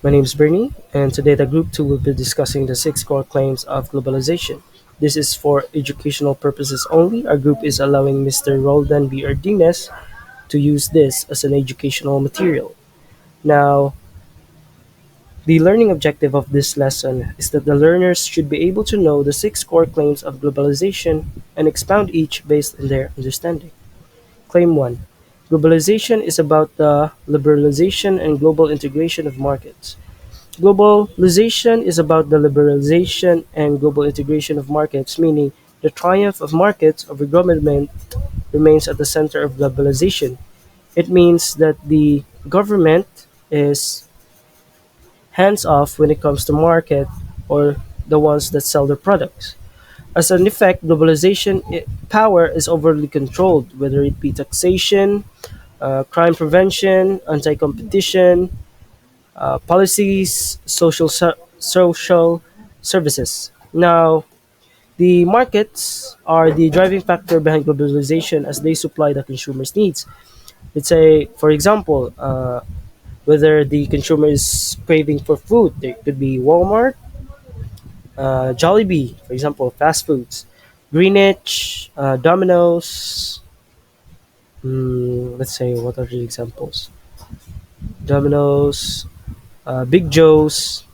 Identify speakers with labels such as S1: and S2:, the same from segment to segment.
S1: My name is Bernie, and today the group two will be discussing the six core claims of globalization. This is for educational purposes only. Our group is allowing Mr. Roldan B. Ardines to use this as an educational material. Now, the learning objective of this lesson is that the learners should be able to know the six core claims of globalization and expound each based on their understanding. Claim 1. Globalization is about the liberalization and global integration of markets. Globalization is about the liberalization and global integration of markets, meaning the triumph of markets over government remains at the center of globalization. It means that the government is hands off when it comes to market or the ones that sell their products. As an effect, power is overly controlled, whether it be taxation, crime prevention, anti competition, policies, social services. Now, the markets are the driving factor behind globalization as they supply the consumer's needs. Let's say, for example, whether the consumer is craving for food, there could be Walmart, Jollibee, for example, fast foods, Greenwich, Domino's. Let's say, what are the examples? Domino's, Big Joe's.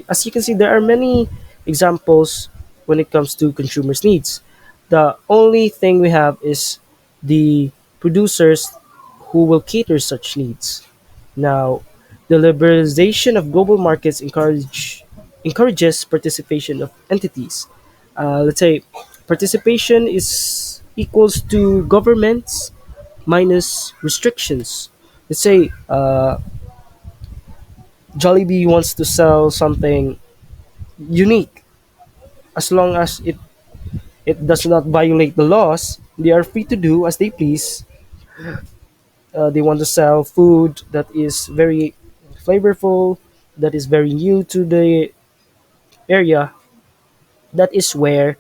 S1: As you can see, there are many examples when it comes to consumers' needs. The only thing we have is the producers who will cater such needs. Now, the liberalization of global markets encourages participation of entities. Let's say participation is equals to governments minus restrictions. Let's say Jollibee wants to sell something unique. As long as it does not violate the laws, they are free to do as they please. They want to sell food that is very flavorful, that is very new to the area. That is where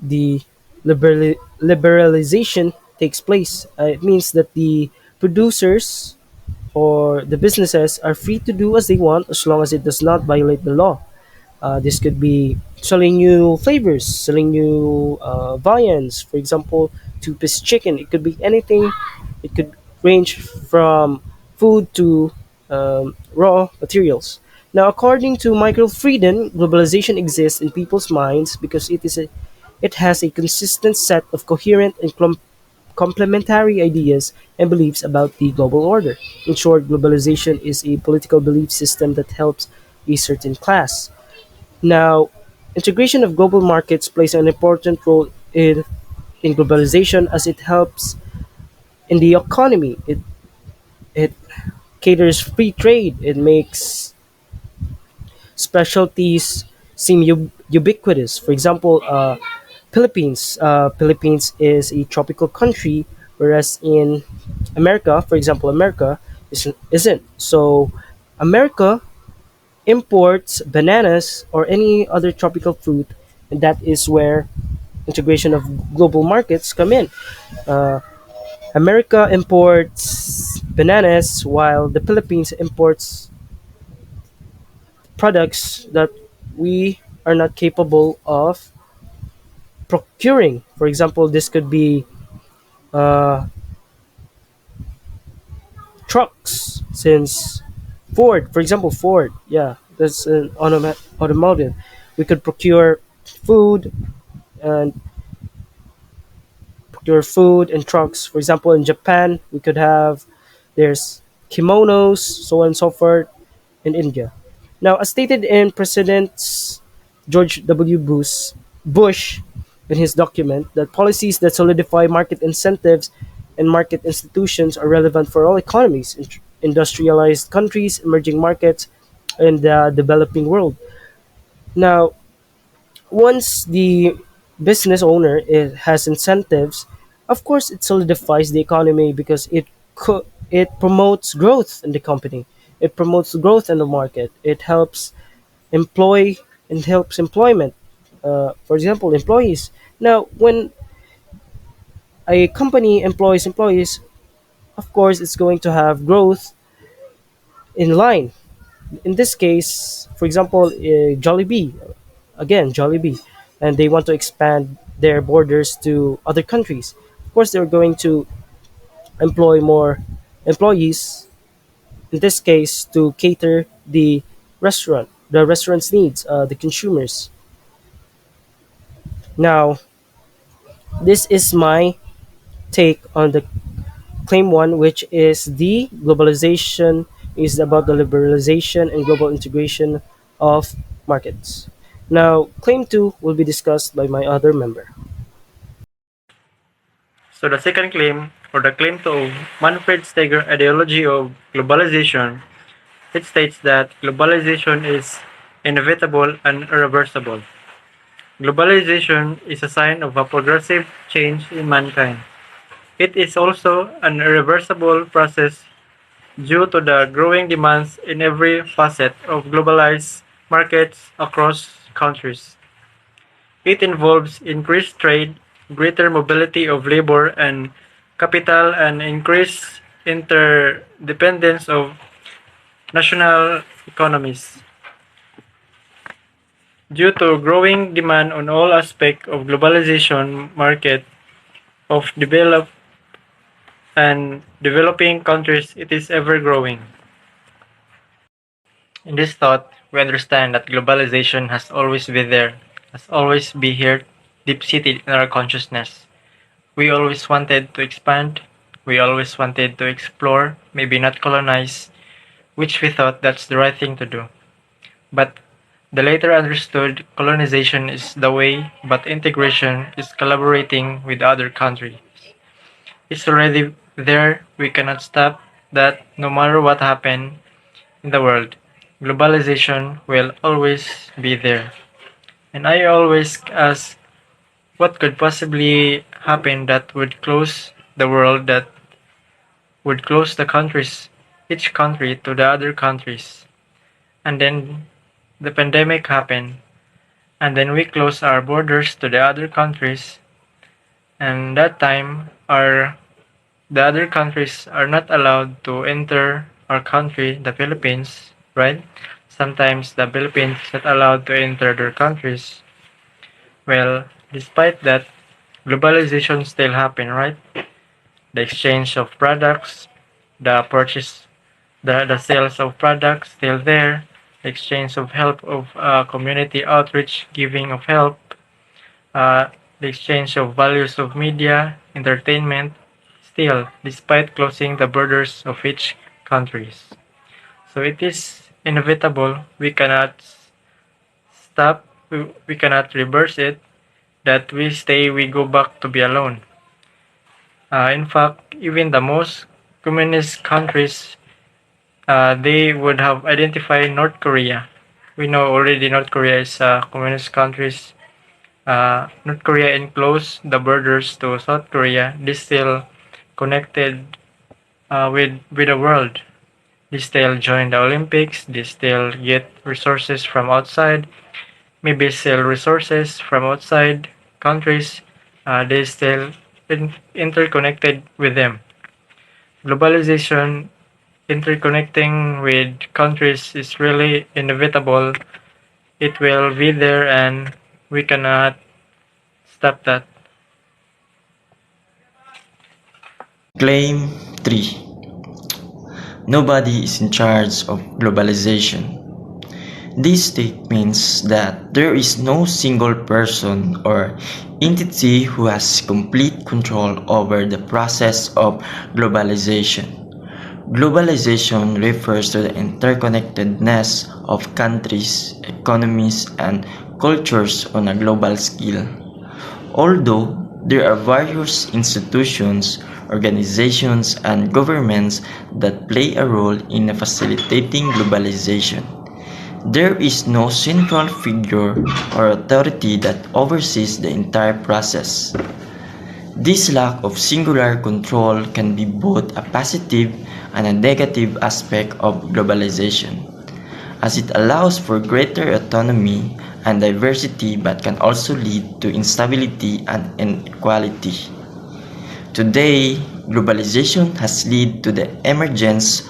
S1: the liberalization takes place. It means that the producers or the businesses are free to do as they want as long as it does not violate the law. This could be selling new flavors, selling new viands. For example, two-piece chicken. It could be anything. It could range from food to raw materials. Now, according to Michael Frieden, globalization exists in people's minds because it has a consistent set of coherent and complementary ideas and beliefs about the global order. In short, globalization is a political belief system that helps a certain class. Now, integration of global markets plays an important role in globalization as it helps in the economy. It caters free trade. It makes specialties seem ubiquitous. For example, Philippines. Philippines is a tropical country, whereas in America, for example, America isn't. So, America imports bananas or any other tropical fruit, and that is where integration of global markets come in. Uh, America imports bananas while the Philippines imports products that we are not capable of procuring. For example, this could be uh, trucks, since Ford, for example, Ford, yeah, that's an automotive. We could food and procure food and trucks. For example, in Japan, we could have there's kimonos, so on and so forth, in India. Now, as stated in President George W. Bush in his document, that policies that solidify market incentives and market institutions are relevant for all economies, industrialized countries, emerging markets, and the developing world. Now, once the business owner has incentives, of course, it solidifies the economy because it promotes growth in the company. It promotes growth in the market. It helps employ and helps employment. For example, employees. Now, when a company employs employees, of course, it's going to have growth in line. In this case, for example, Jollibee, again, Jollibee, and they want to expand their borders to other countries. Of course, they're going to employ more employees, in this case, to cater the restaurant's needs, the consumers. Now, this is my take on the claim one, which is the globalization is about the liberalization and global integration of markets. Now, claim two will be discussed by my other member.
S2: So the second claim, or the claim to Manfred Steger ideology of globalization, it states that globalization is inevitable and irreversible. Globalization is a sign of a progressive change in mankind. It is also an irreversible process due to the growing demands in every facet of globalized markets across countries. It involves increased trade, greater mobility of labor and capital, and increased interdependence of national economies. Due to growing demand on all aspects of globalization market of developed and developing countries, it is ever growing. In this thought, we understand that globalization has always been there, has always been here, deep-seated in our consciousness. We always wanted to expand, we always wanted to explore, maybe not colonize, which we thought that's the right thing to do. But the later understood colonization is the way, but integration is collaborating with other countries. It's already there, we cannot stop that no matter what happens in the world. Globalization will always be there. And I always ask what could possibly happen that would close the world, that would close the countries, each country to the other countries. And then the pandemic happened. And then we close our borders to the other countries. And that time our the other countries are not allowed to enter our country, the Philippines, right? Sometimes the Philippines is not allowed to enter their countries. Well, despite that, globalization still happen, right? The exchange of products, the purchase, the sales of products still there, the exchange of help of community outreach, giving of help, uh, the exchange of values of media, entertainment, still, despite closing the borders of each countries. So it is inevitable. We cannot stop. We cannot reverse it. That we stay, we go back to be alone. In fact, even the most communist countries, they would have identified North Korea. We know already North Korea is a communist countries. North Korea enclosed the borders to South Korea. They still connected with the world. They still join the Olympics. They still get resources from outside. Maybe sell resources from outside countries. They still interconnected with them. Globalization interconnecting with countries is really inevitable. It will be there and we cannot stop that.
S3: Claim 3. Nobody is in charge of globalization. This state means that there is no single person or entity who has complete control over the process of globalization. Globalization refers to the interconnectedness of countries, economies, and cultures on a global scale. Although there are various institutions, organizations, and governments that play a role in facilitating globalization, there is no central figure or authority that oversees the entire process. This lack of singular control can be both a positive and a negative aspect of globalization, as it allows for greater autonomy and diversity but can also lead to instability and inequality. Today, globalization has led to the emergence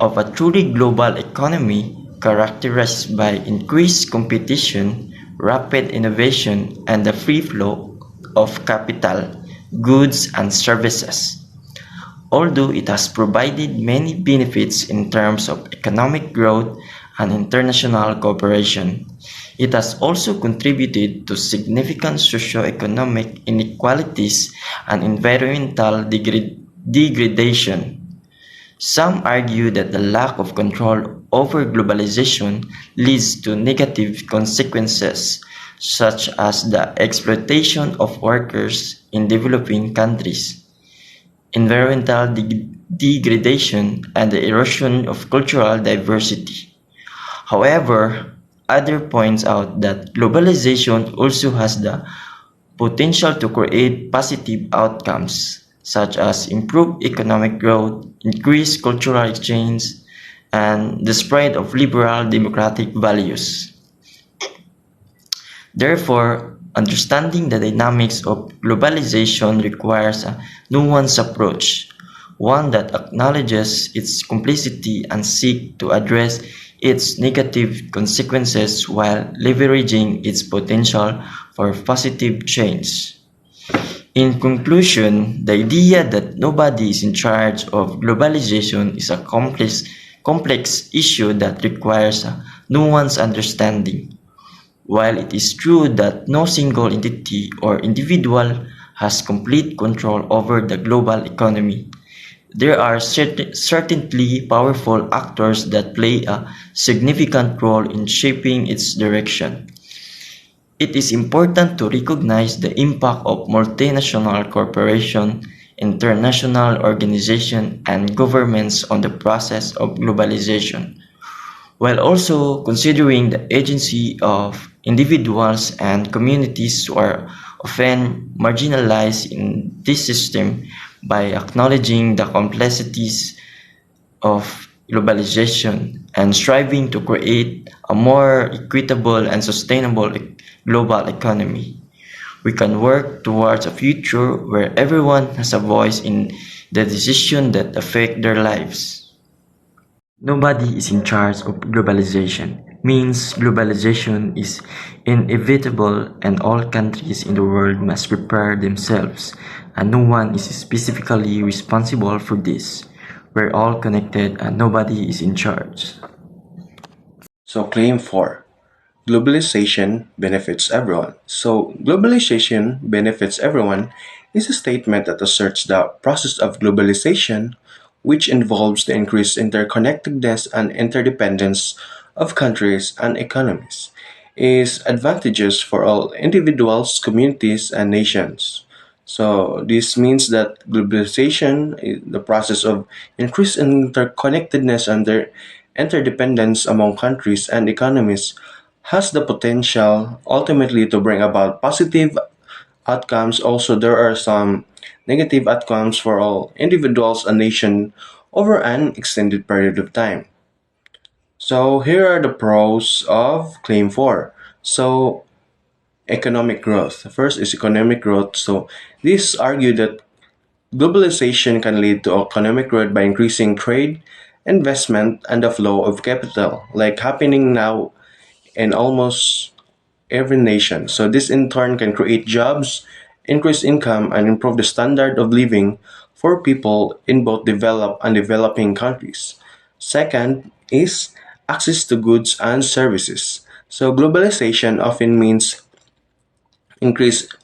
S3: of a truly global economy characterized by increased competition, rapid innovation, and the free flow of capital, goods, and services. Although it has provided many benefits in terms of economic growth and international cooperation, it has also contributed to significant socio-economic inequalities and environmental degradation. Some argue that the lack of control over globalization leads to negative consequences, such as the exploitation of workers in developing countries, environmental degradation, and the erosion of cultural diversity. However, others point out that globalization also has the potential to create positive outcomes such as improved economic growth, increased cultural exchange, and the spread of liberal democratic values. Therefore, understanding the dynamics of globalization requires a nuanced approach, one that acknowledges its complexity and seeks to address its negative consequences while leveraging its potential for positive change. In conclusion, the idea that nobody is in charge of globalization is a complex issue that requires a nuanced understanding. While it is true that no single entity or individual has complete control over the global economy, there are certainly powerful actors that play a significant role in shaping its direction. It is important to recognize the impact of multinational corporations, international organizations, and governments on the process of globalization, while also considering the agency of individuals and communities who are often marginalized in this system. By acknowledging the complexities of globalization and striving to create a more equitable and sustainable global economy, we can work towards a future where everyone has a voice in the decisions that affect their lives. Nobody is in charge of globalization means globalization is inevitable and all countries in the world must prepare themselves, and no one is specifically responsible for this. We're all connected and nobody is in charge.
S4: So, claim 4, globalization benefits everyone. So, globalization benefits everyone is a statement that asserts the process of globalization, which involves the increased interconnectedness and interdependence of countries and economies, is advantageous for all individuals, communities, and nations. So, this means that globalization is the process of increased interconnectedness and interdependence among countries and economies has the potential ultimately to bring about positive outcomes. Also, there are some negative outcomes for all individuals and nation over an extended period of time. So here are the pros of claim 4. So economic growth. First is economic growth. So this argue that globalization can lead to economic growth by increasing trade, investment, and the flow of capital, like happening now in almost every nation. So this in turn can create jobs, increase income, and improve the standard of living for people in both developed and developing countries. Second is access to goods and services. So globalization often means increased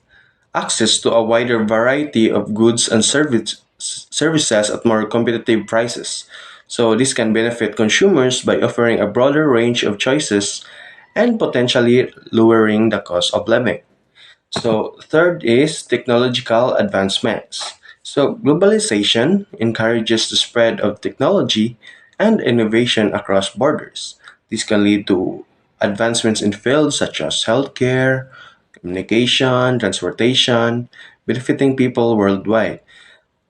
S4: access to a wider variety of goods and services at more competitive prices. So this can benefit consumers by offering a broader range of choices and potentially lowering the cost of living. So third is technological advancements. So globalization encourages the spread of technology and innovation across borders. This can lead to advancements in fields such as healthcare, communication, transportation, benefiting people worldwide.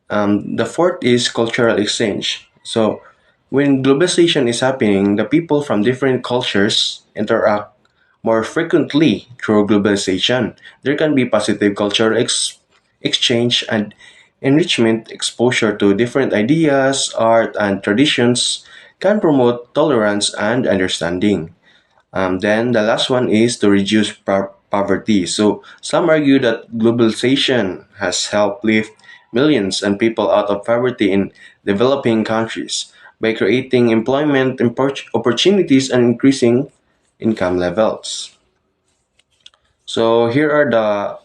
S4: The fourth is cultural exchange. So, when globalization is happening, the people from different cultures interact more frequently through globalization. There can be positive cultural exchange and enrichment, exposure to different ideas, art, and traditions can promote tolerance and understanding. Then the last one is to reduce poverty. So some argue that globalization has helped lift millions and people out of poverty in developing countries by creating employment opportunities and increasing income levels. So here are the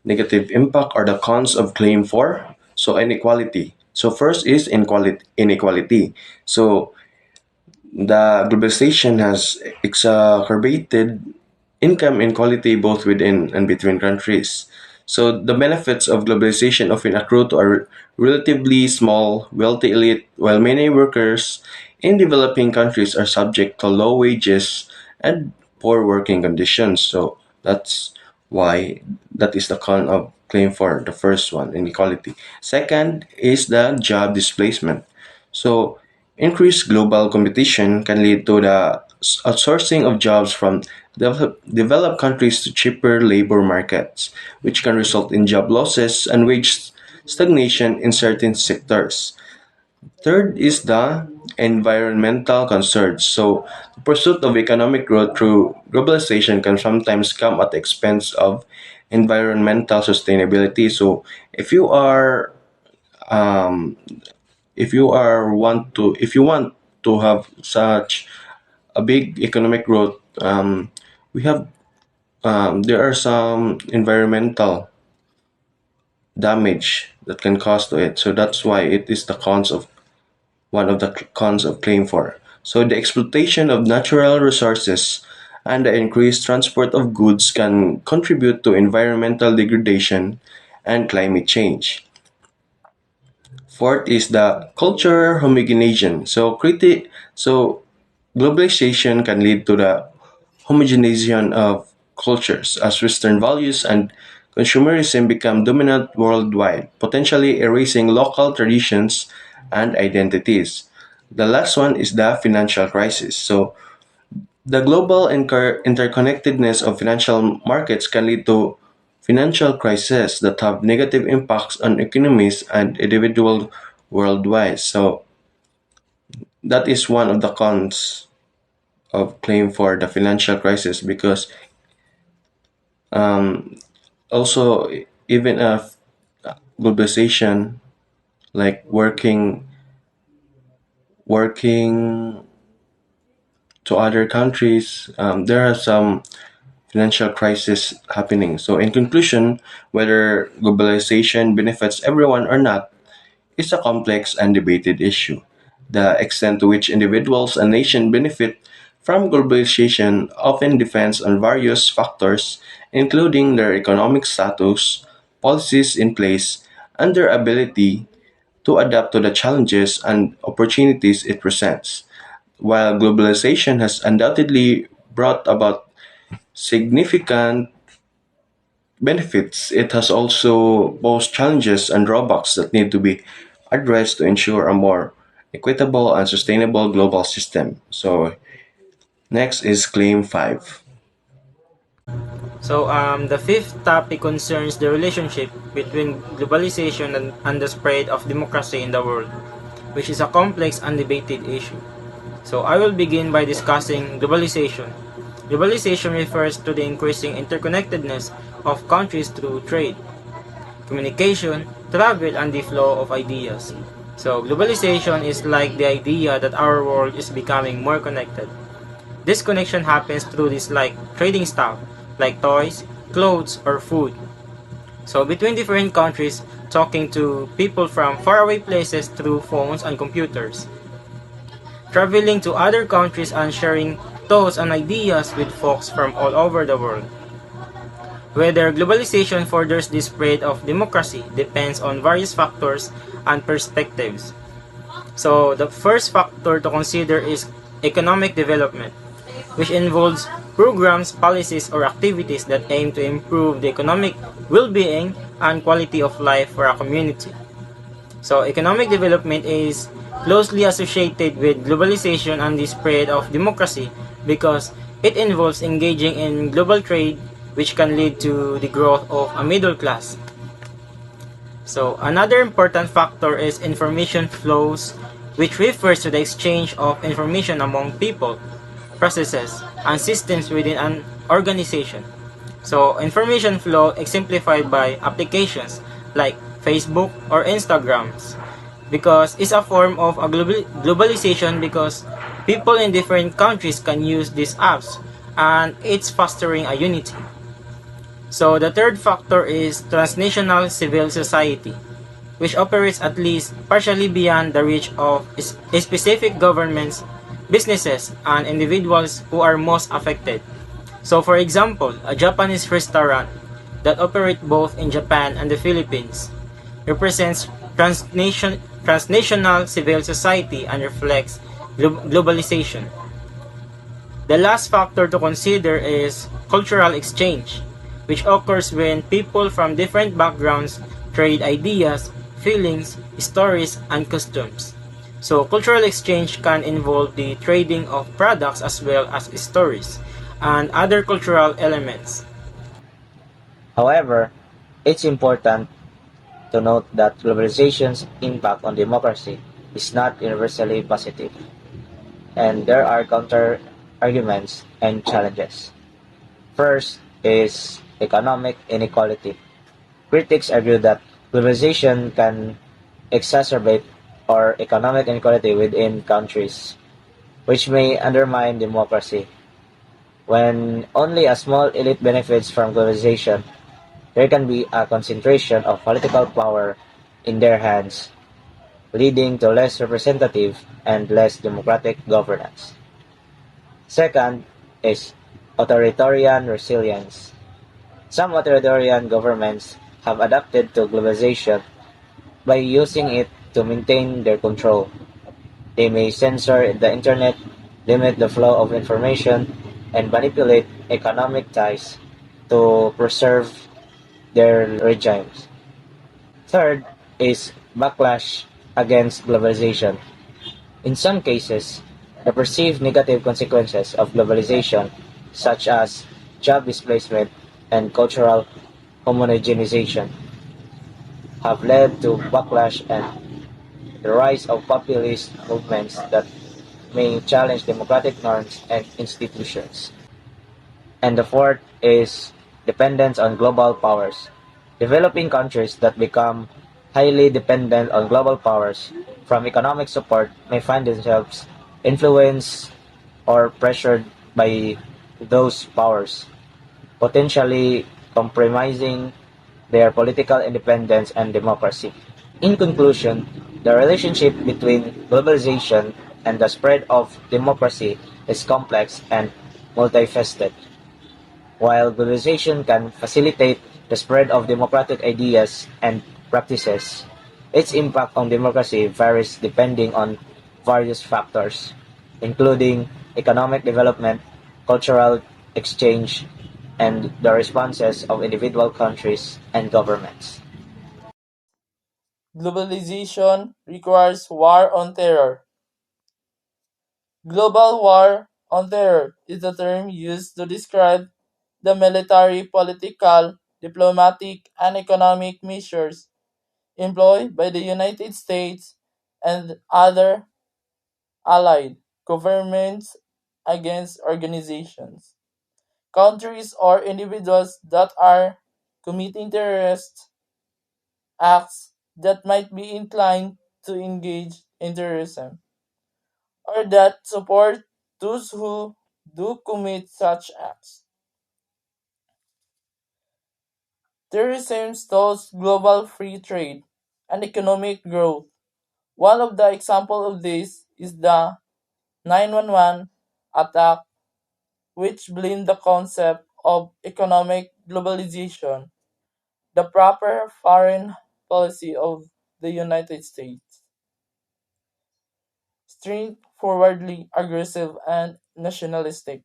S4: negative impact or the cons of claim for. So inequality. So first is inequality. So the globalization has exacerbated income inequality both within and between countries. So the benefits of globalization often accrue to a relatively small, wealthy elite, while many workers in developing countries are subject to low wages and poor working conditions. So that's why that is the con of claim for the first one, inequality. Second is the job displacement. So increased global competition can lead to the outsourcing of jobs from developed countries to cheaper labor markets, which can result in job losses and wage stagnation in certain sectors. Third is the environmental concerns. So, the pursuit of economic growth through globalization can sometimes come at the expense of environmental sustainability. So, if you are um, if you want to have such a big economic growth, we have there are some environmental damage that can cause to it. So that's why it is the cons of one of the cons of claim for. So the exploitation of natural resources and the increased transport of goods can contribute to environmental degradation and climate change. Fourth is the culture homogenization. So globalization can lead to the homogenization of cultures as Western values and consumerism become dominant worldwide, potentially erasing local traditions and identities. The last one is the financial crisis. So the global interconnectedness of financial markets can lead to financial crises that have negative impacts on economies and individuals worldwide. So that is one of the cons of claim for the financial crisis because um, also even if globalization like working to other countries, there are some financial crisis happening. So in conclusion, whether globalization benefits everyone or not is a complex and debated issue. The extent to which individuals and nations benefit from globalization often depends on various factors, including their economic status, policies in place, and their ability to adapt to the challenges and opportunities it presents. While globalization has undoubtedly brought about significant benefits, it has also posed challenges and drawbacks that need to be addressed to ensure a more equitable and sustainable global system. So, next is Claim 5.
S5: So, the fifth topic concerns the relationship between globalization and the spread of democracy in the world, which is a complex and debated issue. So, I will begin by discussing globalization. Globalization refers to the increasing interconnectedness of countries through trade, communication, travel, and the flow of ideas. So, globalization is like the idea that our world is becoming more connected. This connection happens through this like trading stuff, like toys, clothes, or food. So between different countries, talking to people from faraway places through phones and computers. Traveling to other countries and sharing thoughts and ideas with folks from all over the world. Whether globalization furthers the spread of democracy depends on various factors and perspectives. So the first factor to consider is economic development, which involves programs, policies, or activities that aim to improve the economic well-being and quality of life for a community. So economic development is closely associated with globalization and the spread of democracy because it involves engaging in global trade, which can lead to the growth of a middle class. So another important factor is information flows which refers to the exchange of information among people, processes, and systems within an organization. So, information flow exemplified by applications like Facebook or Instagrams because it's a form of a globalization because people in different countries can use these apps and it's fostering a unity. So the third factor is transnational civil society, which operates at least partially beyond the reach of specific governments, businesses, and individuals who are most affected. So for example, a Japanese restaurant that operates both in Japan and the Philippines represents transnational civil society and reflects globalization. The last factor to consider is cultural exchange, which occurs when people from different backgrounds trade ideas, feelings, stories, and customs. So, cultural exchange can involve the trading of products as well as stories and other cultural elements.
S6: However, it's important to note that globalization's impact on democracy is not universally positive, and there are counter arguments and challenges. First is economic inequality. Critics argue that globalization can exacerbate or economic inequality within countries, which may undermine democracy. When only a small elite benefits from globalization, there can be a concentration of political power in their hands, leading to less representative and less democratic governance. Second is authoritarian resilience. Some authoritarian governments have adapted to globalization by using it to maintain their control. They may censor the internet, limit the flow of information, and manipulate economic ties to preserve their regimes. Third is backlash against globalization. In some cases, the perceived negative consequences of globalization, such as job displacement and cultural homogenization, have led to backlash and the rise of populist movements that may challenge democratic norms and institutions. And the fourth is dependence on global powers. Developing countries that become highly dependent on global powers from economic support may find themselves influenced or pressured by those powers, potentially compromising their political independence and democracy. In conclusion, the relationship between globalization and the spread of democracy is complex and multifaceted. While globalization can facilitate the spread of democratic ideas and practices, its impact on democracy varies depending on various factors, including economic development, cultural exchange, and the responses of individual countries and governments.
S7: Globalization requires war on terror. Global war on terror is the term used to describe the military, political, diplomatic, and economic measures employed by the United States and other allied governments against organizations, countries, or individuals that are committing terrorist acts that might be inclined to engage in terrorism, or that support those who do commit such acts. Terrorism stalls global free trade and economic growth. One of the examples of this is the 911 attack, which blamed the concept of economic globalization, the proper foreign policy of the United States, straightforwardly aggressive and nationalistic.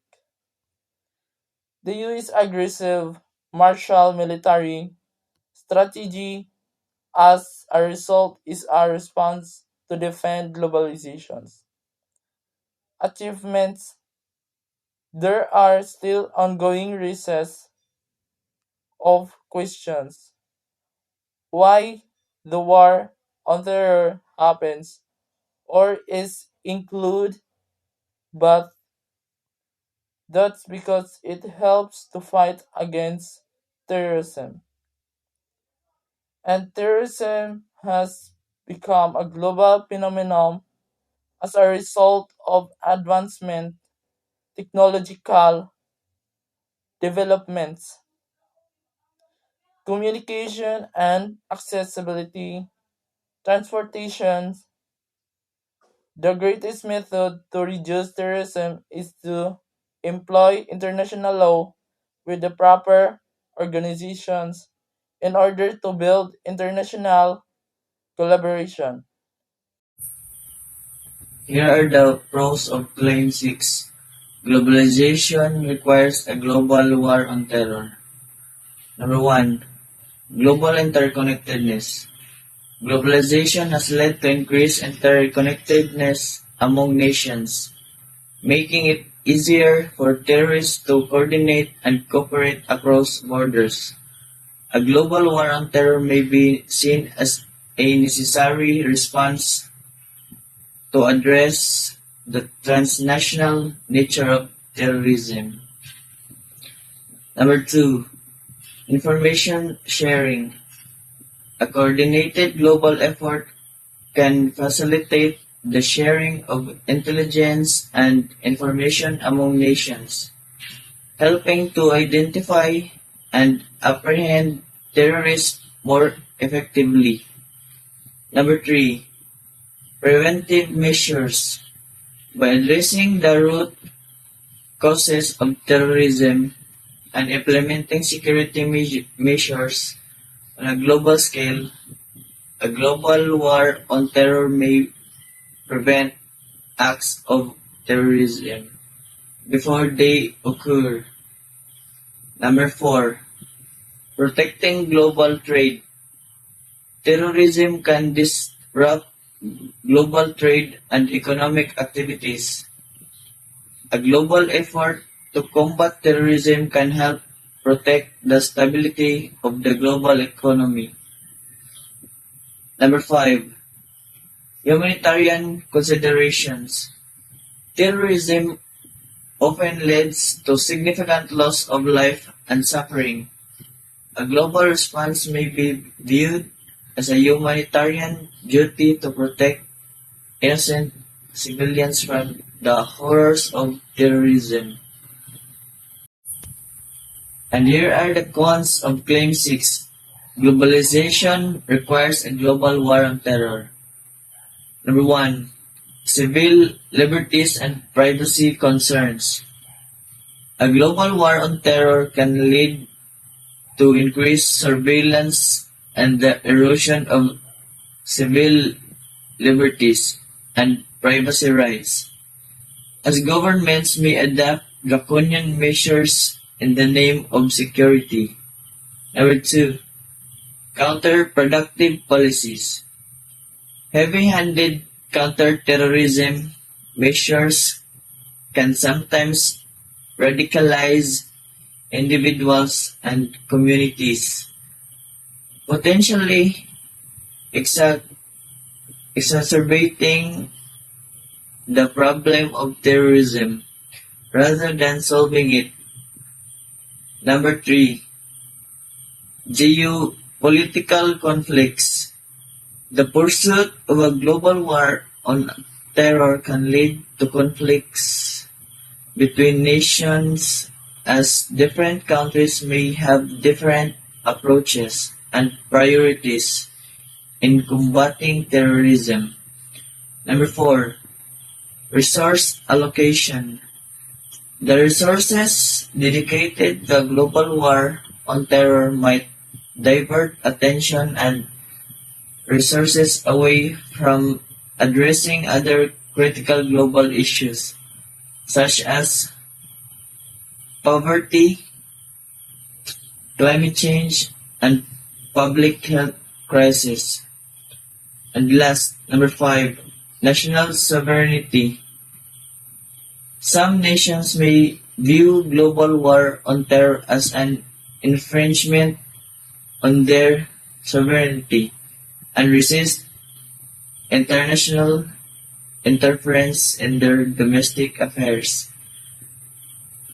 S7: The US aggressive martial military strategy as a result is a response to defend globalization's achievements. There are still ongoing races of questions why the war on terror happens or is included, but that's because it helps to fight against terrorism. And terrorism has become a global phenomenon as a result of advancement, technological developments, communication and accessibility, transportation. The greatest method to reduce terrorism is to employ international law with the proper organizations in order to build international collaboration.
S3: Here are the pros of Claim 6. Globalization requires a global war on terror. Number 1. Global interconnectedness. Globalization has led to increased interconnectedness among nations, making it easier for terrorists to coordinate and cooperate across borders. A global war on terror may be seen as a necessary response to address the transnational nature of terrorism. Number 2. Information sharing. A coordinated global effort can facilitate the sharing of intelligence and information among nations, helping to identify and apprehend terrorists more effectively. Number 3. Preventive measures. By addressing the root causes of terrorism and implementing security measures on a global scale, a global war on terror may prevent acts of terrorism before they occur. Number 4. Protecting global trade. Terrorism can disrupt global trade and economic activities. A global effort to combat terrorism can help protect the stability of the global economy. Number 5. Humanitarian considerations. Terrorism often leads to significant loss of life and suffering. A global response may be viewed as a humanitarian duty to protect innocent civilians from the horrors of terrorism. And here are the cons of Claim 6. Globalization requires a global war on terror. Number 1. Civil liberties and privacy concerns. A global war on terror can lead to increased surveillance and the erosion of civil liberties and privacy rights, as governments may adopt draconian measures in the name of security. Number 2. Counterproductive policies. Heavy-handed counterterrorism measures can sometimes radicalize individuals and communities, potentially exa- exacerbating the problem of terrorism rather than solving it. Number 3. Geopolitical conflicts. The pursuit of a global war on terror can lead to conflicts between nations as different countries may have different approaches and priorities in combating terrorism. Number 4. Resource allocation. The resources dedicated to a global war on terror might divert attention and resources away from addressing other critical global issues, such as poverty, climate change, and public health crisis. And last, number 5, national sovereignty. Some nations may view global war on terror as an infringement on their sovereignty and resist international
S8: interference in their domestic affairs,